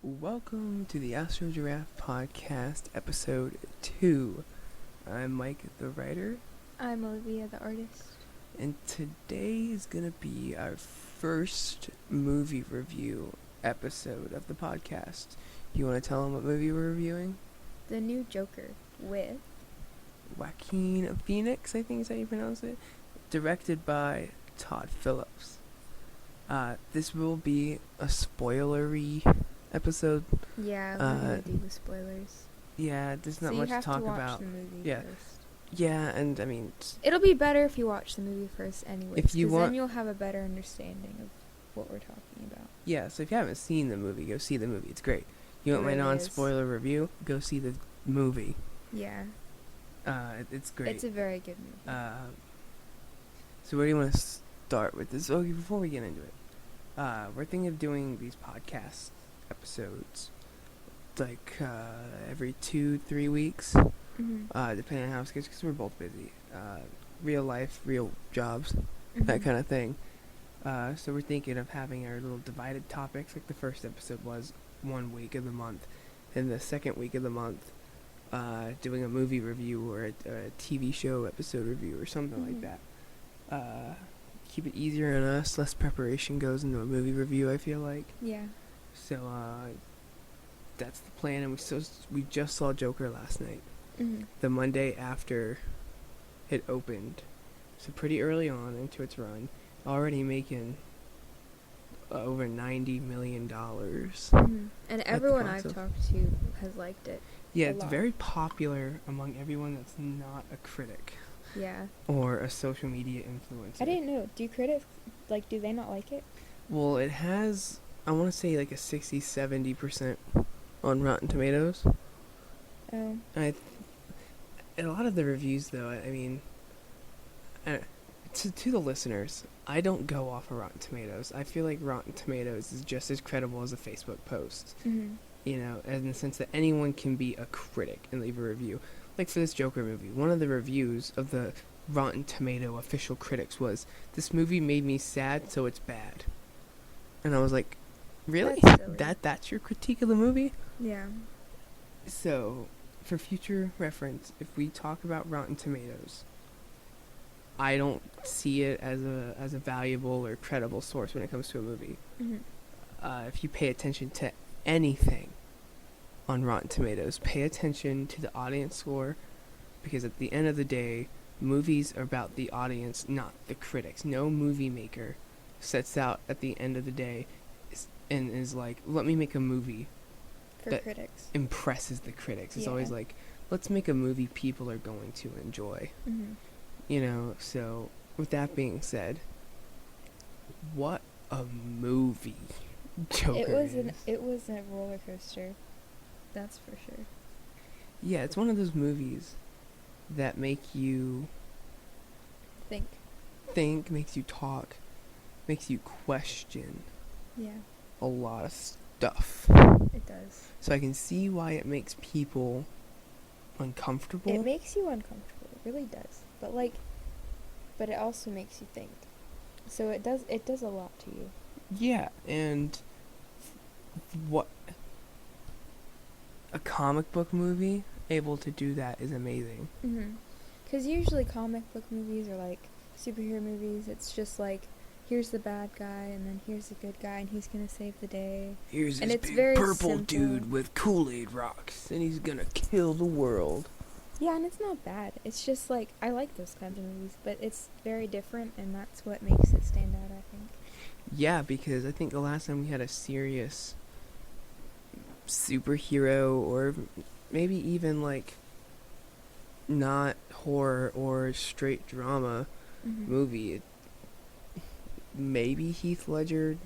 Welcome to the AstroGiraffe podcast, episode 2. I'm Mike, the writer, I'm Olivia, the artist. and today is going to be our first movie review episode of the podcast. You want to tell them what movie we're reviewing? The new Joker with... Joaquin Phoenix, I think is how you pronounce it. Directed by Todd Phillips. This will be a spoilery episode. Yeah, we're gonna do the spoilers. Yeah, there's not so much you have to talk watch about. The movie Yeah. first. Yeah, and I mean, It'll be better if you watch the movie first anyway. If you want- then you'll have a better understanding of what we're talking about. yeah, so if you haven't seen the movie, go see the movie. It's great. You want my It really non-spoiler review? Go see the movie. Yeah. It's great. It's a very good movie. So where do you want to start with this? Okay, before we get into it, we're thinking of doing these podcast episodes like every 2-3 weeks, depending on how it's because we're both busy. Real life, real jobs, that kind of thing. So we're thinking of having our little divided topics, like the first episode was 1 week of the month, and the second week of the month, doing a movie review or a TV show episode review or something like that. Keep it easier on us, less preparation goes into a movie review, I feel like. Yeah. So that's the plan, and we just saw Joker last night, the Monday after it opened, so pretty early on into its run, already making over $90 million. And everyone box I've office. talked to has liked it. Yeah, A it's lot. very popular among everyone that's not a critic Yeah. or a social media influencer. I didn't know. Do critics, do they not like it? Well, it has, I want to say like a 60-70% on Rotten Tomatoes. Oh. A lot of the reviews, though, I mean, to the listeners, I don't go off of Rotten Tomatoes. I feel like Rotten Tomatoes is just as credible as a Facebook post. You know, in the sense that anyone can be a critic and leave a review. Like for this Joker movie, one of the reviews of the Rotten Tomato official critics was, "This movie made me sad, so it's bad." And I was like, really? That's silly. That's your critique of the movie? Yeah. So, for future reference, if we talk about Rotten Tomatoes, I don't see it as a valuable or credible source when it comes to a movie. If you pay attention to anything on Rotten Tomatoes, pay attention to the audience score, because at the end of the day, movies are about the audience, not the critics. No movie maker sets out at the end of the day and is like, let me make a movie For that critics. impresses the critics. It's Yeah. always like, let's make a movie people are going to enjoy. You know, so with that being said, what a movie Joker is. It was a roller coaster. That's for sure. Yeah, it's one of those movies that make you Think. makes you talk, makes you question Yeah, a lot of stuff. it does. So I can see why it makes people uncomfortable. It makes you uncomfortable. It really does. But it also makes you think. So it does a lot to you. Yeah, and what a comic book movie able to do that is amazing. Because usually comic book movies are like superhero movies. It's just like, here's the bad guy, and then here's the good guy, and he's gonna save the day. Here's And this it's big very purple simple. dude with Kool-Aid rocks, and he's gonna kill the world. Yeah, and it's not bad. It's just like, I like those kinds of movies, but it's very different, and that's what makes it stand out, I think. Yeah, because I think the last time we had a serious superhero, or maybe even like not horror or straight drama movie, maybe Heath Ledger,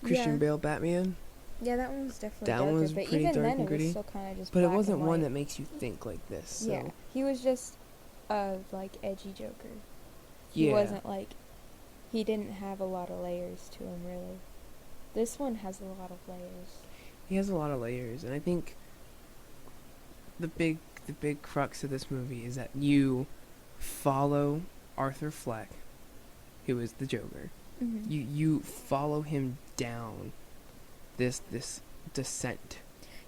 Christian Yeah. Bale Batman, Yeah, that one was definitely That darker, one was but pretty even dark then and it gritty. was still kind of just but it black wasn't and one white. that makes you think like this. So Yeah, he was just a, edgy Joker. yeah. He wasn't, he didn't have a lot of layers to him, really. This one has a lot of layers. He has a lot of layers, and I think the big crux of this movie is that you follow Arthur Fleck, who is the Joker. You follow him down this descent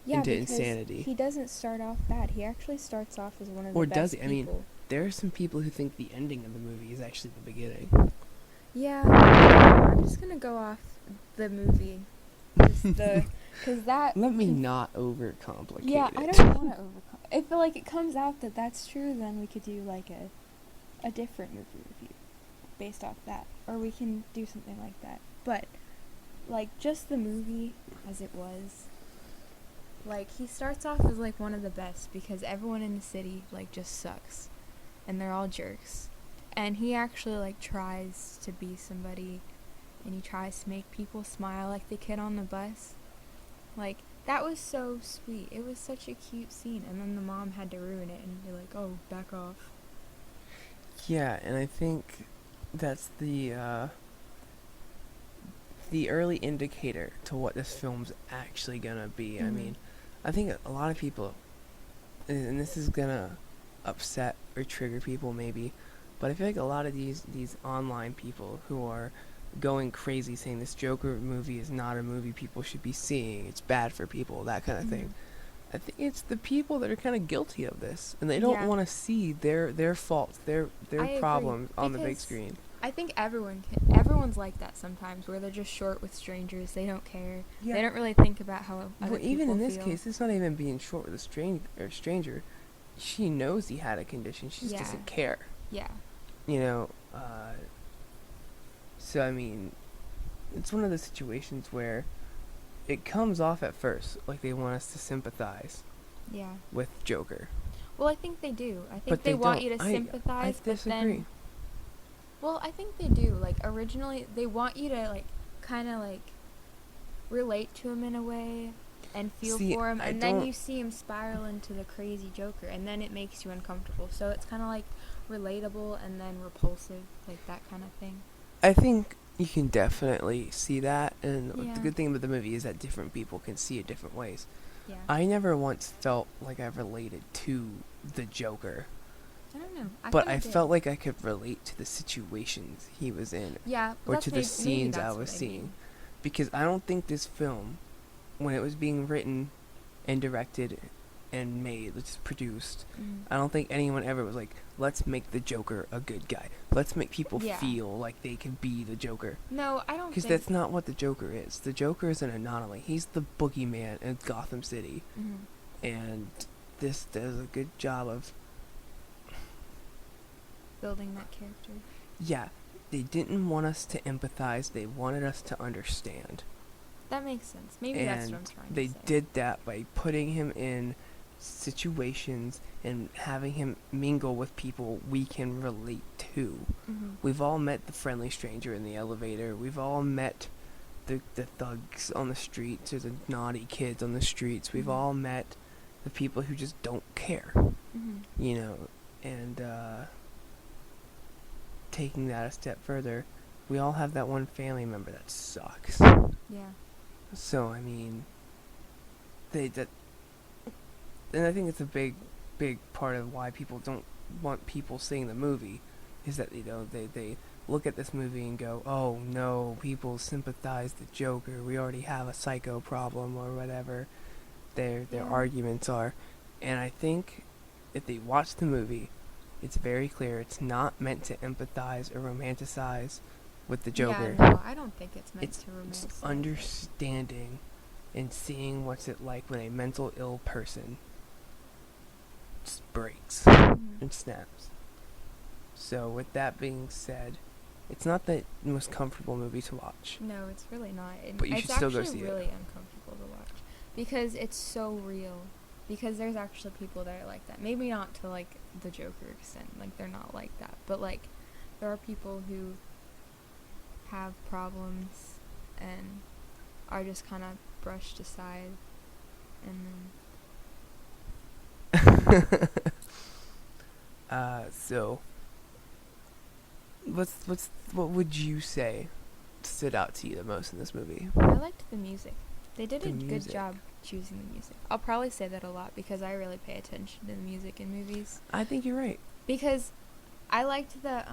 Yeah, into because insanity. he doesn't start off bad. He actually starts off as one of the Or best does he? people. I mean, there are some people who think the ending of the movie is actually the beginning. Yeah, I'm just gonna go off the movie. Because that... Let me not overcomplicate Yeah, it. I don't want to overcome. If like it comes out that that's true, then we could do like a different movie review based off that, or we can do something like that. But like just the movie as it was, like he starts off as like one of the best because everyone in the city like just sucks, and they're all jerks, and he actually like tries to be somebody, and he tries to make people smile, like the kid on the bus, like. That was so sweet. It was such a cute scene. And then the mom had to ruin it and be like, oh, back off. Yeah, and I think that's the early indicator to what this film's actually gonna be. I mean, I think a lot of people, and this is gonna upset or trigger people maybe, but I feel like a lot of these online people who are going crazy saying this Joker movie is not a movie people should be seeing, it's bad for people, that kind of thing. I think it's the people that are kind of guilty of this, and they don't want to see their faults, their problems on the big screen. I think everyone's like that sometimes, where they're just short with strangers. They don't care. Yeah. They don't really think about how other people even in this feel. case, it's not even being short with a stranger. She knows he had a condition. She just doesn't care. Yeah. You know. So I mean, it's one of the situations where it comes off at first like they want us to sympathize. Yeah. With Joker. Well, I think they do. I think they want you to sympathize, I disagree. Well, I think they do. Like, originally, they want you to, like, kind of, like, relate to him in a way and feel for him. And then you see him spiral into the crazy Joker, and then it makes you uncomfortable. So it's kind of, like, relatable and then repulsive, like, that kind of thing. I think you can definitely see that. And the good thing about the movie is that different people can see it different ways. Yeah. I never once felt like I related to the Joker. I don't know. But I felt like I could relate to the situations he was in. Yeah. Or to the scenes I was seeing. Because I don't think this film, when it was being written and directed and made, just produced, I don't think anyone ever was like, let's make the Joker a good guy. Let's make people feel like they can be the Joker. No, I don't think... Because that's not what the Joker is. The Joker is an anomaly. He's the boogeyman in Gotham City. And this does a good job of building that character. Yeah, they didn't want us to empathize. They wanted us to understand. That makes sense. Maybe that's what I'm trying to say. They did that by putting him in situations and having him mingle with people we can relate to. We've all met the friendly stranger in the elevator. We've all met the thugs on the streets or the naughty kids on the streets. We've all met the people who just don't care. You know, and taking that a step further, we all have that one family member that sucks. Yeah. So I mean, and I think it's a big part of why people don't want people seeing the movie, is that they look at this movie and go, oh no, people sympathize the Joker. We already have a psycho problem or whatever their arguments are, and I think if they watch the movie, it's very clear it's not meant to empathize or romanticize with the Joker. Yeah, no, I don't think it's meant to romanticize. It's understanding and seeing what's it like when a mental ill person just breaks and snaps. So with that being said, it's not the most comfortable movie to watch. No, it's really not. But you should still go see it. It's actually really uncomfortable to watch because it's so real. Because there's actually people that are like that. Maybe not to, like, the Joker extent. Like, they're not like that. But, like, there are people who have problems and are just kind of brushed aside. And then... So... What would you say stood out to you the most in this movie? I liked the music. They did a good job choosing the music. I'll probably say that a lot because I really pay attention to the music in movies. I think you're right. Because I liked the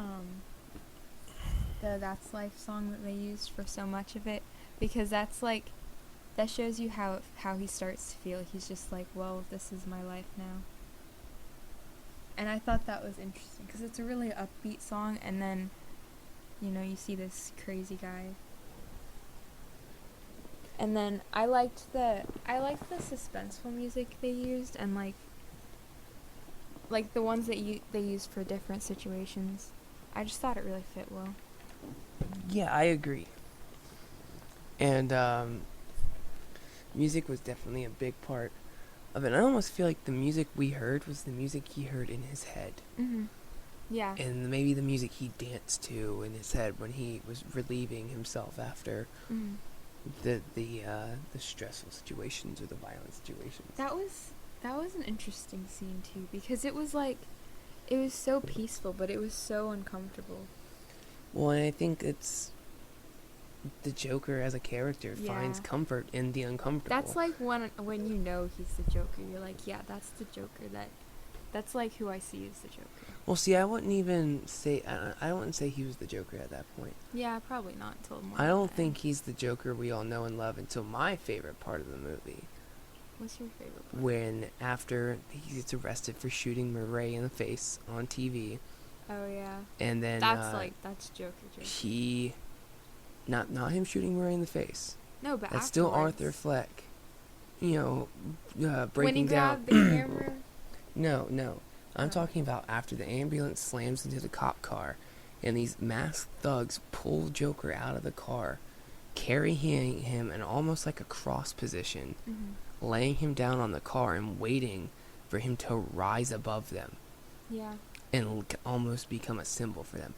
That's Life song that they used for so much of it, because that's like that shows you how he starts to feel. He's just like, well, this is my life now. And I thought that was interesting because it's a really upbeat song, and then, you see this crazy guy. And then I liked the suspenseful music they used, and like the ones that they used for different situations. I just thought it really fit well. Yeah, I agree. And music was definitely a big part of it. I almost feel like the music we heard was the music he heard in his head. Mhm. Yeah. And maybe the music he danced to in his head when he was relieving himself after the stressful situations or the violent situations. That was an interesting scene too, because it was so peaceful, but it was so uncomfortable. Well, and I think it's the Joker as a character finds comfort in the uncomfortable. That's like when he's the Joker, you're like, yeah, that's the Joker. That's like who I see as the Joker. Well, see, I wouldn't even say I wouldn't say he was the Joker at that point. Yeah, probably not until more. I don't think he's the Joker we all know and love until my favorite part of the movie. What's your favorite part? When after he gets arrested for shooting Murray in the face on TV. Oh yeah. And then that's Joker. He, not him shooting Murray in the face. No, but that's still Arthur Fleck. Breaking down. When he grabbed the camera. No. I'm talking about after the ambulance slams into the cop car, and these masked thugs pull Joker out of the car, carrying him in almost like a cross position, laying him down on the car and waiting for him to rise above them. Yeah. And almost become a symbol for them.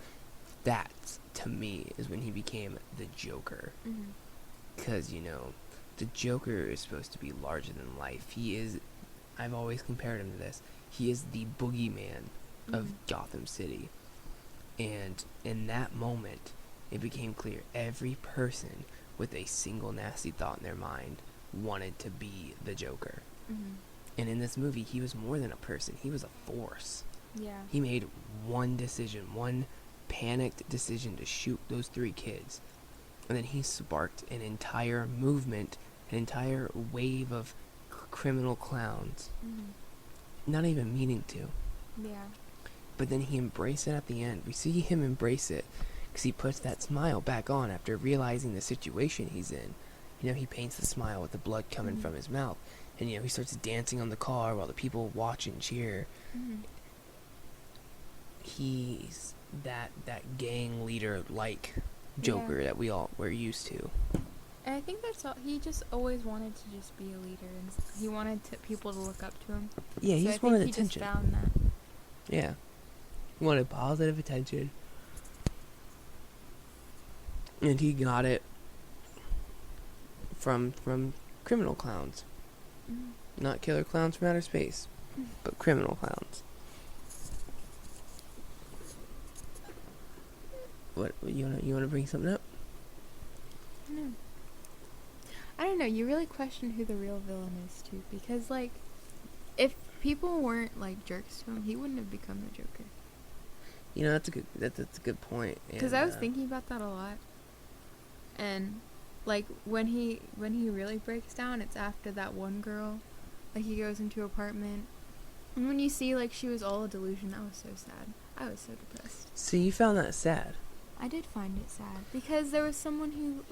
That, to me, is when he became the Joker. Because, the Joker is supposed to be larger than life. He is, I've always compared him to this, he is the boogeyman of Gotham City. And in that moment, it became clear every person with a single nasty thought in their mind wanted to be the Joker. And in this movie, he was more than a person. He was a force. Yeah. He made one decision, one panicked decision to shoot those 3 kids. And then he sparked an entire movement, an entire wave of criminal clowns. Not even meaning to. Yeah. But then he embraced it at the end. We see him embrace it because he puts that smile back on after realizing the situation he's in. He paints the smile with the blood coming from his mouth. And, he starts dancing on the car while the people watch and cheer. He's that gang leader-like Joker that we all were used to. And I think that's all. He just always wanted to just be a leader, and he wanted people to look up to him. Yeah, he just wanted attention. He just found that. Yeah. He wanted positive attention. And he got it from criminal clowns. Not killer clowns from outer space, but criminal clowns. What you wanna bring something up? No. I don't know. You really question who the real villain is too, because if people weren't jerks to him, he wouldn't have become the Joker. That's a good point. Because I was thinking about that a lot, and when he really breaks down, it's after that one girl, he goes into an apartment, and when you see she was all a delusion, that was so sad. I was so depressed. So you found that sad? I did find it sad because there was someone who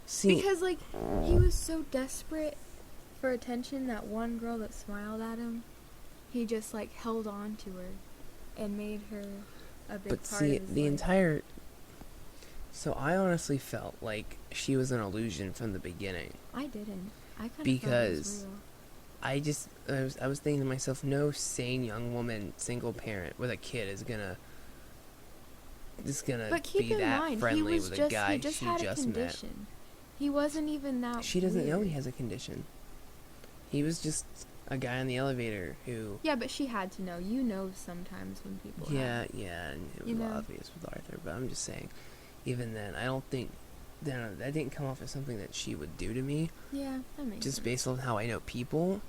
See, because he was so desperate for attention. That one girl that smiled at him, he just held on to her and made her a big part of his life. Entire. So I honestly felt like she was an illusion from the beginning. I didn't. I kind of thought it was real. I was thinking to myself, no sane young woman, single parent with a kid is gonna but keep be in that mind, friendly with a guy he just had a condition. met. He wasn't even that. She doesn't weird. know he has a condition. He was just a guy in the elevator who. Yeah, but she had to know. You know, sometimes when people. Yeah, and it was obvious with Arthur. But I'm just saying, even then, I don't think that didn't come off as something that she would do to me. Yeah, that makes sense. Just based on how I know people.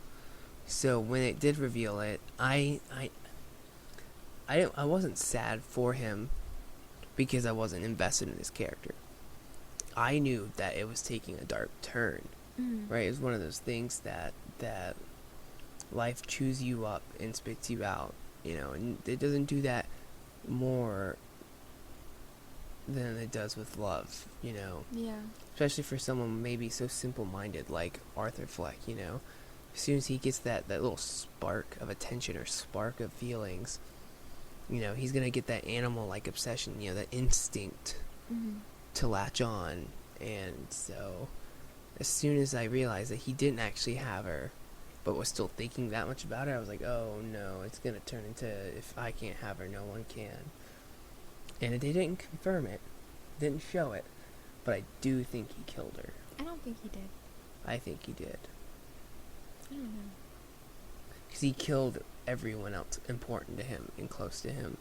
So when it did reveal it, I wasn't sad for him because I wasn't invested in his character. I knew that it was taking a dark turn right? It's one of those things that life chews you up and spits you out, and it doesn't do that more than it does with love, Yeah. especially for someone maybe so simple-minded like Arthur Fleck. As soon as he gets that little spark of attention or spark of feelings, he's gonna get that animal-like obsession, that instinct to latch on. And so as soon as I realized that he didn't actually have her but was still thinking that much about her, I was like, oh no, it's gonna turn into, if I can't have her, no one can. And they didn't confirm it, didn't show it, but I do think he killed her. I don't think he did. I think he did. I don't know. Because he killed everyone else important to him and close to him.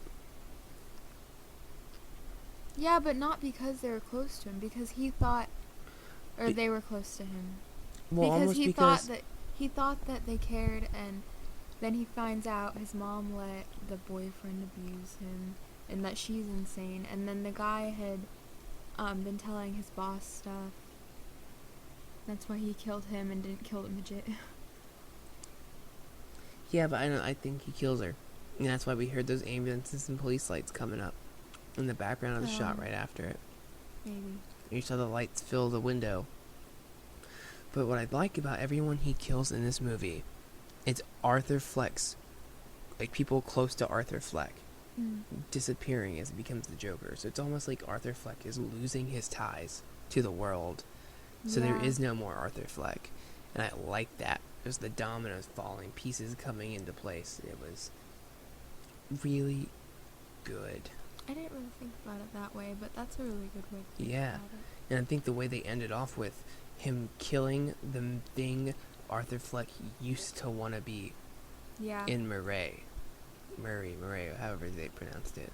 Yeah, but not because they were close to him, because he thought, or they were close to him. Well, because almost he because thought that they cared, and then he finds out his mom let the boyfriend abuse him, and that she's insane. And then the guy had been telling his boss stuff. That's why he killed him and didn't kill the midget. Yeah, but I think he kills her. And that's why we heard those ambulances and police lights coming up in the background of the shot right after it. Maybe. You saw the lights fill the window. But what I like about everyone he kills in this movie, it's Arthur Fleck's, like people close to Arthur Fleck, disappearing as he becomes the Joker. So it's almost like Arthur Fleck is losing his ties to the world. So there is no more Arthur Fleck. And I like that. It was the dominoes falling, pieces coming into place. It was really good. I didn't really think about it that way, but that's a really good way to think about it. And I think the way they ended off with him killing the thing Arthur Fleck used to want to be in Murray, however they pronounced it.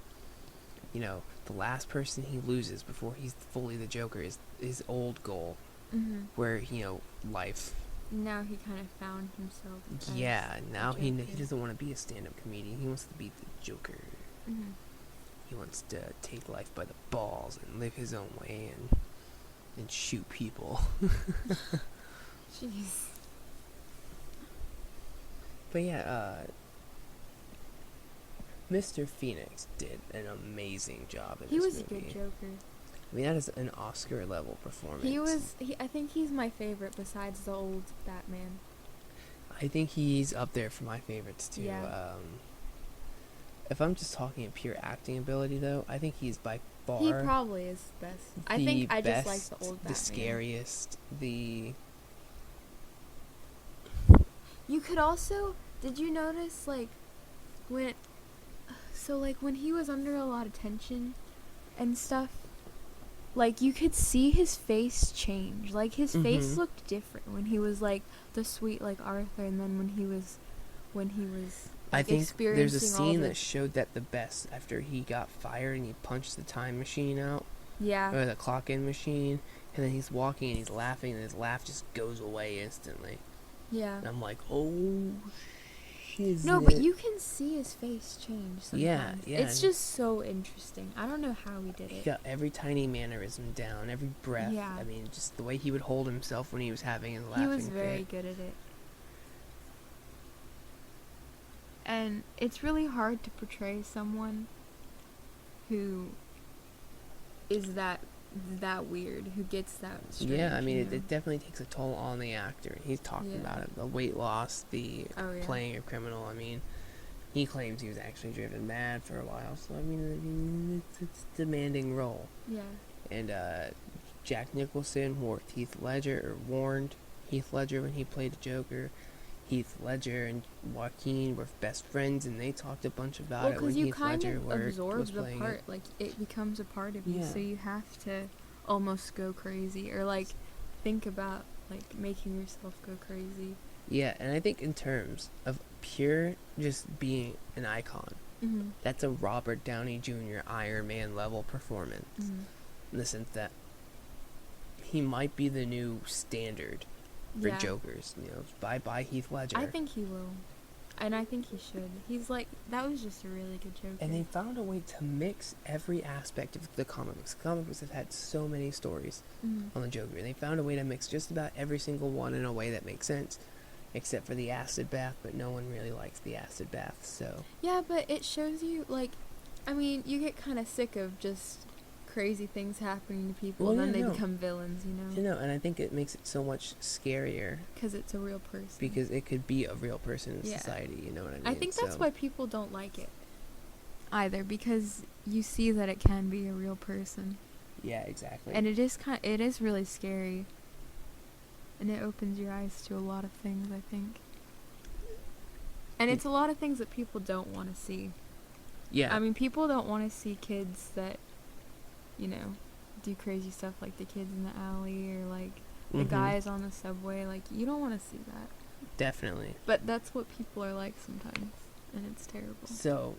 The last person he loses before he's fully the Joker is his old goal, where, life. Now he kind of found himself. Yeah, now he doesn't want to be a stand-up comedian. He wants to be the Joker. He wants to take life by the balls and live his own way and shoot people. Jeez. But yeah, Mr. Phoenix did an amazing job in this movie. He was a good Joker. I mean, that is an Oscar-level performance. I think he's my favorite besides the old Batman. I think he's up there for my favorites, too. Yeah. If I'm just talking pure acting ability, though, I think he's by far... He probably is the best. I think I just like the old Batman. The scariest, the... You could also... Did you notice, when he was under a lot of tension and stuff, you could see his face change. His face looked different when he was, the sweet, Arthur, and then when he was I think there's a scene that showed that the best after he got fired and he punched the time machine out. Yeah. Or the clock-in machine, and then he's walking and he's laughing, and his laugh just goes away instantly. Yeah. And I'm like, oh, shit. No, but you can see his face change sometimes. Yeah. It's just so interesting. I don't know how he did it. He got every tiny mannerism down, every breath. Yeah. I mean, just the way he would hold himself when he was having his laughing He was very fit. good at it. And it's really hard to portray someone who is that weird, who gets that strange. Yeah, I mean, it definitely takes a toll on the actor. He's talking about it. The weight loss, the playing a criminal. I mean, he claims he was actually driven mad for a while. So, I mean it's a demanding role. Yeah. And Jack Nicholson warned Heath Ledger when he played the Joker. Heath Ledger and Joaquin were best friends, and they talked a bunch about it when Heath Ledger was playing it. Well, because you kind of absorb the part, it becomes a part of you, so you have to almost go crazy, or think about making yourself go crazy. Yeah, and I think in terms of pure just being an icon, that's a Robert Downey Jr. Iron Man level performance, in the sense that he might be the new standard for Jokers. Bye Heath Ledger. I think he will. And I think he should. He's like, that was just a really good Joker. And they found a way to mix every aspect of the comic books. Comic books have had so many stories on the Joker. And they found a way to mix just about every single one in a way that makes sense. Except for the acid bath, but no one really likes the acid bath, so... Yeah, but it shows you, like... I mean, you get kind of sick of just crazy things happening to people, and then they become villains, you know? You know, and I think it makes it so much scarier. Because it's a real person. Because it could be a real person in society, you know what I mean? I think that's why people don't like it. Either, because you see that it can be a real person. Yeah, exactly. And it is really scary. And it opens your eyes to a lot of things, I think. And it's a lot of things that people don't want to see. Yeah. I mean, people don't want to see kids that, you know, do crazy stuff like the kids in the alley or, like, the guys on the subway. Like, you don't want to see that. Definitely. But that's what people are like sometimes. And it's terrible. So,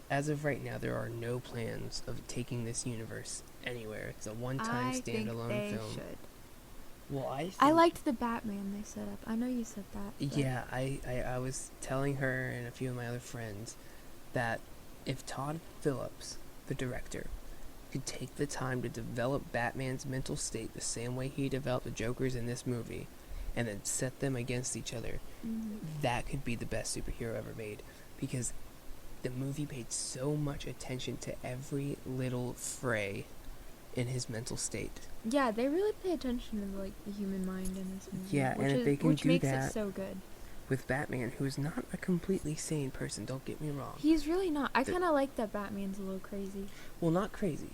as of right now, there are no plans of taking this universe anywhere. It's a one-time standalone film. I think they should. Well, I liked the Batman they set up. I know you said that. Yeah, I was telling her and a few of my other friends that if Todd Phillips, the director, could take the time to develop Batman's mental state the same way he developed the Jokers in this movie, and then set them against each other, that could be the best superhero ever made. Because the movie paid so much attention to every little fray in his mental state. Yeah, they really pay attention to, like, the human mind in this movie. Yeah, and if they can do that... Which makes it so good. With Batman, who's not a completely sane person, don't get me wrong. He's really not. I kind of like that Batman's a little crazy. Well, not crazy.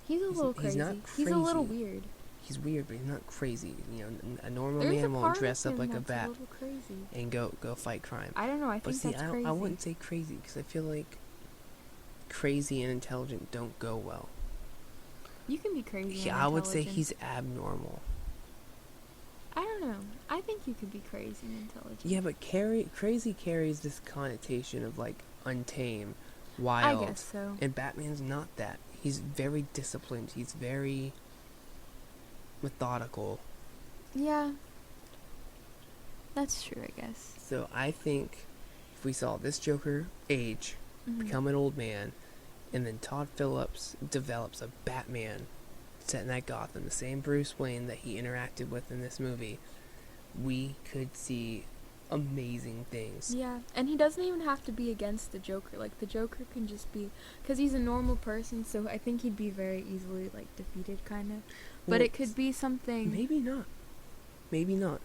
He's a little crazy. He's not crazy. He's a little weird. He's weird, but he's not crazy. You know, a normal man won't dress up like a bat and go fight crime. I don't know, I think that's crazy. I wouldn't say crazy, because I feel like crazy and intelligent don't go well. You can be crazy and I would say he's abnormal. I don't know. I think you could be crazy and intelligent. Yeah, but crazy carries this connotation of, like, untamed, wild. I guess so. And Batman's not that. He's very disciplined. He's very methodical. Yeah. That's true, I guess. So I think if we saw this Joker age, become an old man, and then Todd Phillips develops a Batman set in that Gotham, the same Bruce Wayne that he interacted with in this movie, we could see amazing things. Yeah, and he doesn't even have to be against the Joker. Like, the Joker can just be... Because he's a normal person, so I think he'd be very easily, like, defeated, kind of. But it could be something... Maybe not. Maybe not.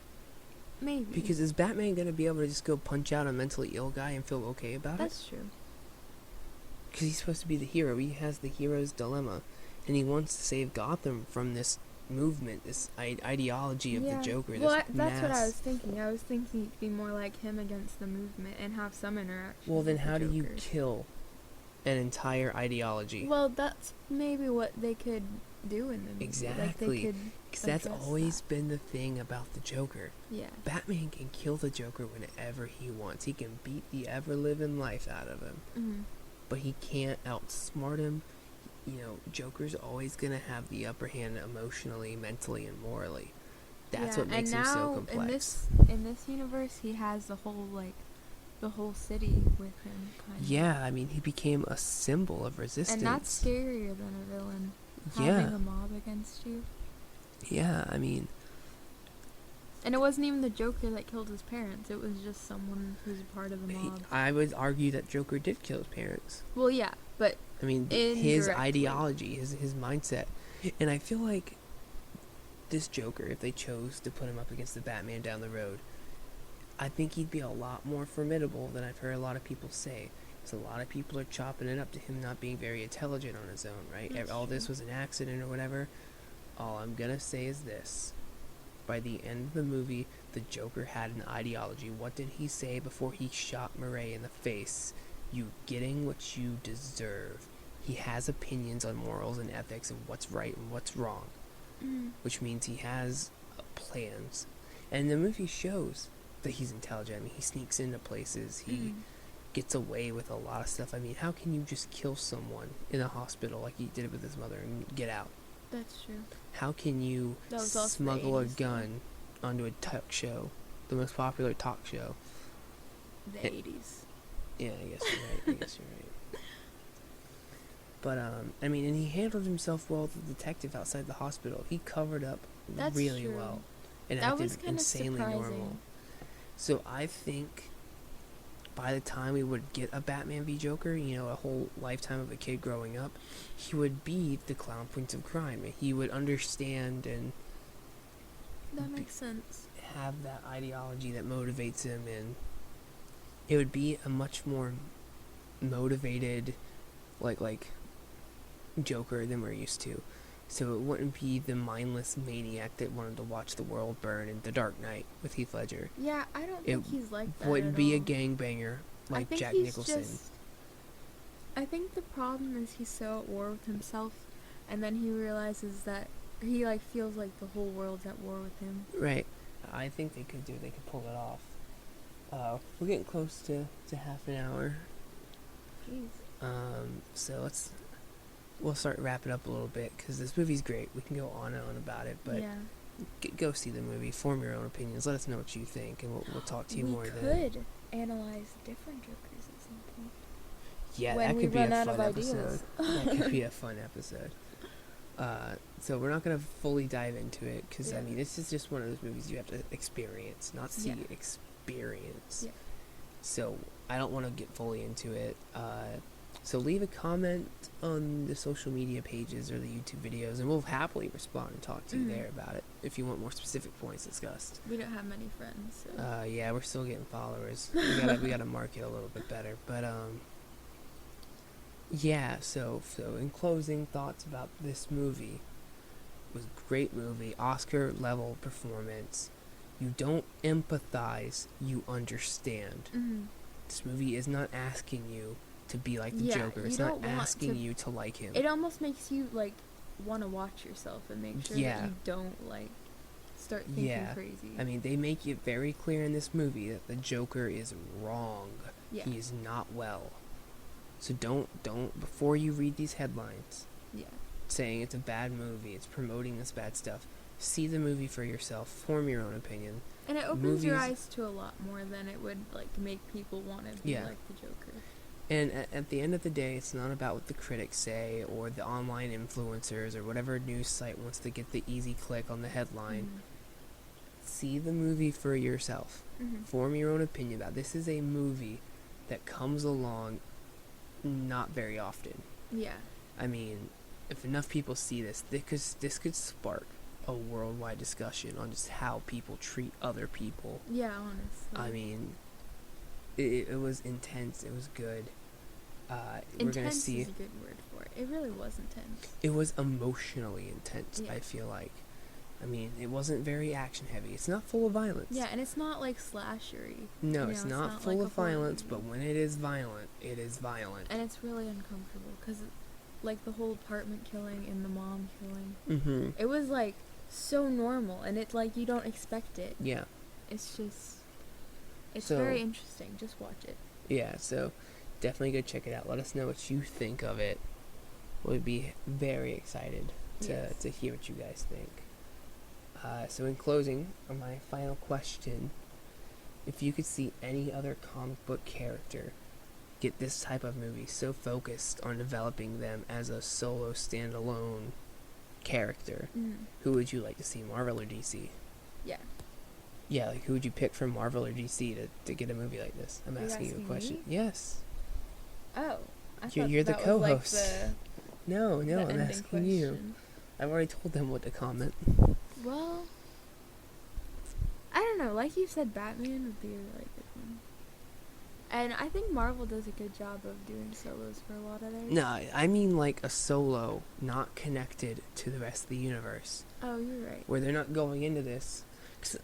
Maybe. Because is Batman going to be able to just go punch out a mentally ill guy and feel okay about it? That's true. Because he's supposed to be the hero. He has the hero's dilemma. And he wants to save Gotham from this movement, this ideology of the Joker. Well, that's what I was thinking. I was thinking it'd be more like him against the movement and have some interaction. Well, then how do you kill an entire ideology? Well, that's maybe what they could do in the movie. Exactly. Because that's always been the thing about the Joker. Yeah. Batman can kill the Joker whenever he wants. He can beat the ever-living life out of him. But he can't outsmart him. You know, Joker's always going to have the upper hand emotionally, mentally, and morally. That's what makes him so complex. In this universe, he has the whole city with him. Yeah, I mean, he became a symbol of resistance. And that's scarier than a villain. Having a mob against you. Yeah, I mean... And it wasn't even the Joker that killed his parents. It was just someone who's a part of the mob. I would argue that Joker did kill his parents. Well, yeah, but... I mean, his ideology, his mindset. And I feel like this Joker, if they chose to put him up against the Batman down the road, I think he'd be a lot more formidable than I've heard a lot of people say. Because a lot of people are chopping it up to him not being very intelligent on his own, right? All this was an accident or whatever. All I'm going to say is this. By the end of the movie, the Joker had an ideology. What did he say before he shot Murray in the face? You getting what you deserve. He has opinions on morals and ethics and what's right and what's wrong. Which means he has plans. And the movie shows that he's intelligent. I mean, he sneaks into places. He gets away with a lot of stuff. I mean, how can you just kill someone in a hospital like he did with his mother and get out? That's true. How can you smuggle a gun onto a talk show, the most popular talk show? The 80s. Yeah, I guess you're right. I guess you're right. But I mean, and he handled himself well as a detective outside the hospital. He covered up That's really true. well and That acted was kind of insanely normal. surprising. So I think by the time we would get a Batman v Joker, a whole lifetime of a kid growing up, he would be the clown prince of crime. He would understand and That makes sense. have that ideology that motivates him, and it would be a much more motivated, like Joker than we're used to. So it wouldn't be the mindless maniac that wanted to watch the world burn in The Dark Knight with Heath Ledger. Yeah, I don't think he's like that. Wouldn't at be all. a gangbanger I like think Jack he's Nicholson. I think the problem is he's so at war with himself, and then he realizes that he feels like the whole world's at war with him. Right. I think they could pull it off. We're getting close to half an hour. Jeez. So we'll start wrapping up a little bit, because this movie's great. We can go on and on about it, but yeah. Go see the movie, form your own opinions, let us know what you think, and we'll talk to you more then. We could analyze different Jokers at some point. Yeah, when that we could be run a out fun of episode. ideas. That could be a fun episode. So we're not going to fully dive into it, because, Yeah. I mean, this is just one of those movies you have to experience, not see, Yeah. experience. Yeah. So I don't want to get fully into it. So leave a comment on the social media pages or the YouTube videos, and we'll happily respond and talk to you there about it if you want more specific points discussed. We don't have many friends, so. Yeah, we're still getting followers. We gotta market a little bit better, but yeah. So in closing, thoughts about this movie. It was a great movie, Oscar level performance. You don't empathize, you understand. Mm-hmm. This movie is not asking you to be like the Yeah, Joker. It's you not don't want asking to- you to like him. It almost makes you want to watch yourself and make sure Yeah. that you don't start thinking Yeah. crazy. I mean, they make it very clear in this movie that the Joker is wrong. Yeah. He is not well. So don't before you read these headlines Yeah. saying it's a bad movie, it's promoting this bad stuff, see the movie for yourself, form your own opinion. And it opens your Movies- eyes to a lot more than it would make people want to be Yeah. like the Joker. And at the end of the day, it's not about what the critics say or the online influencers or whatever news site wants to get the easy click on the headline. See the movie for yourself. Mm-hmm. Form your own opinion about it. This is a movie that comes along not very often. Yeah. I I mean, if enough people see this could spark a worldwide discussion on just how people treat other people. Yeah, honestly. I mean, it was intense. It was good. We're gonna Intense see. is a good word for it. It really was intense. It was emotionally intense. Yeah. I feel like. I mean, it wasn't very action heavy. It's not full of violence. Yeah, and it's not slashery. No, You it's know, not it's full not of like a horror violence. movie. But when it is violent, it is violent. And it's really uncomfortable because, the whole apartment killing and the mom killing, Mm-hmm. it was so normal, and it's you don't expect it. Yeah. It's just, it's So- very interesting. Just watch it. Yeah, so definitely go check it out. Let us know what you think of it. We'll be very excited Yes. to hear what you guys think. So in closing, on my final question, if you could see any other comic book character get this type of movie so focused on developing them as a solo standalone character, who would you like to see, Marvel or DC? Yeah. Yeah, who would you pick from Marvel or DC to get a movie like this? I'm Are you asking you a asking question. me? Yes. Oh. I You're thought the that was, co-host. No, the I'm ending asking you. question. I've already told them what to comment. Well, I don't know. Like you said, Batman would be a really good one. And I think Marvel does a good job of doing solos for a lot of theirs. No, I mean like a solo, not connected to the rest of the universe. Oh, you're right. Where they're not going into this. Cause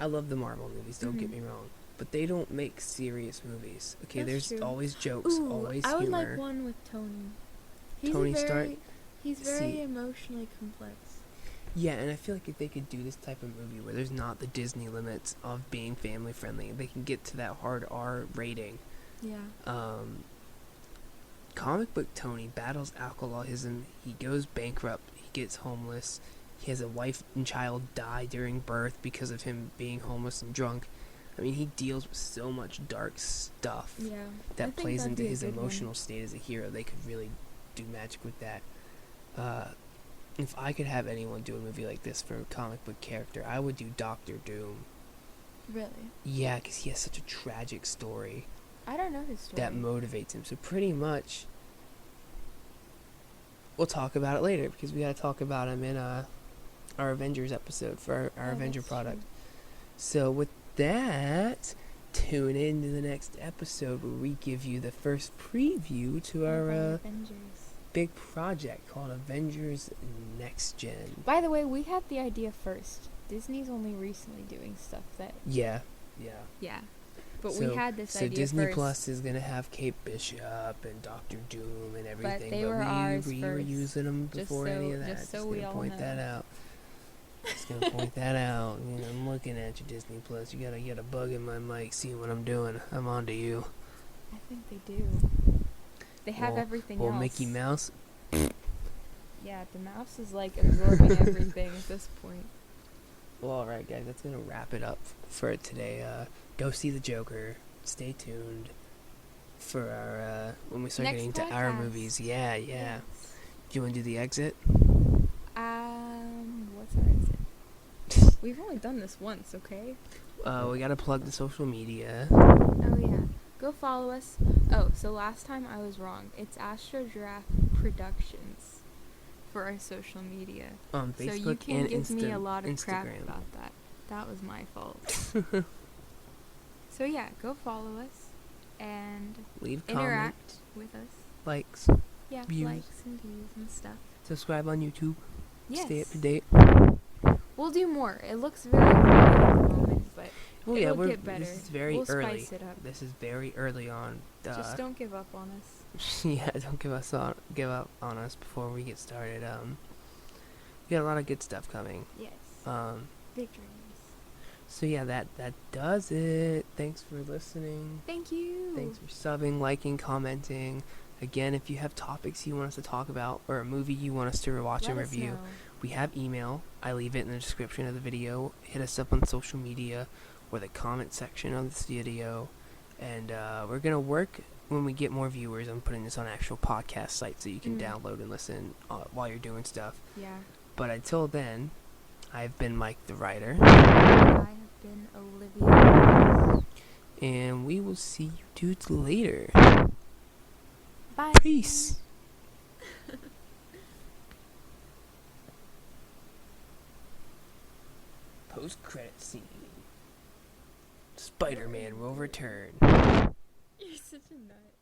I love the Marvel movies, don't get Mhm. me wrong. But they don't make serious movies. Okay, That's there's true. always jokes, Ooh, always I would humor. like one with Tony. Tony Stark? He's very See- emotionally complex. Yeah, and I feel like if they could do this type of movie where there's not the Disney limits of being family friendly, they can get to that hard R rating. Yeah. Comic book Tony battles alcoholism. He goes bankrupt. He gets homeless. He has a wife and child die during birth because of him being homeless and drunk. I mean, he deals with so much dark stuff Yeah. I that think plays that'd into be a his good one. emotional state as a hero. They could really do magic with that. If I could have anyone do a movie like this for a comic book character, I would do Doctor Doom. Really? Yeah, because he has such a tragic story I don't know his story. that motivates him. So pretty much, we'll talk about it later because we got to talk about him in our Avengers episode for our Avenger that's product. true. So with that, tune in to the next episode where we give you the first preview to our Avengers. big project called Avengers Next Gen. By the way, we had the idea first. Disney's only recently doing stuff that. Yeah. Yeah. But So- we had this So idea Disney first. Plus is gonna have Kate Bishop and Doctor Doom and everything, they were ours we were first, using them just before so- any of that. just so we gonna all point that know. out. Just gonna point that out. You know, I'm looking at you, Disney Plus. You gotta get a bug in my mic. See what I'm doing. I'm on to you. I think they do. They have everything Well, else. Mickey Mouse. Yeah, the mouse is like absorbing everything at this point. Well, alright, guys. That's gonna wrap it up for today. Go see the Joker. Stay tuned for our when we start Next getting into our podcast. movies. Yeah. Yes. Do you want to do the exit? What's our exit? We've only done this once, okay? We gotta plug the social media. Oh yeah. Go follow us. Oh, so last time I was wrong. It's AstroGiraffe Productions for our social media. On So you Facebook can and give me a lot of crap Instagram. about that. That was my fault. So yeah, go follow us and Leave comments, interact with us. likes, Yeah, views. likes and views and stuff. subscribe on YouTube. Yes. Stay up to date. We'll do more. It looks very good at the moment, but Oh yeah, it'll get better. this is very we'll early. spice it up. This is very early on. Just don't give up on us. Yeah, don't give up on us before we get started. We got a lot of good stuff coming. Yes. Big dreams. So yeah, that does it. Thanks for listening. Thank you. Thanks for subbing, liking, commenting. Again, if you have topics you want us to talk about or a movie you want us to watch and Let us review, know. we have email. I leave it in the description of the video. Hit us up on social media or the comment section of this video. And we're going to work when we get more viewers on putting this on actual podcast sites so you can download and listen while you're doing stuff. Yeah. But until then, I've been Mike the Writer. I have been Olivia. And we will see you dudes later. Bye. Peace. Post-credit scene. Spider-Man will return. You're such a nut.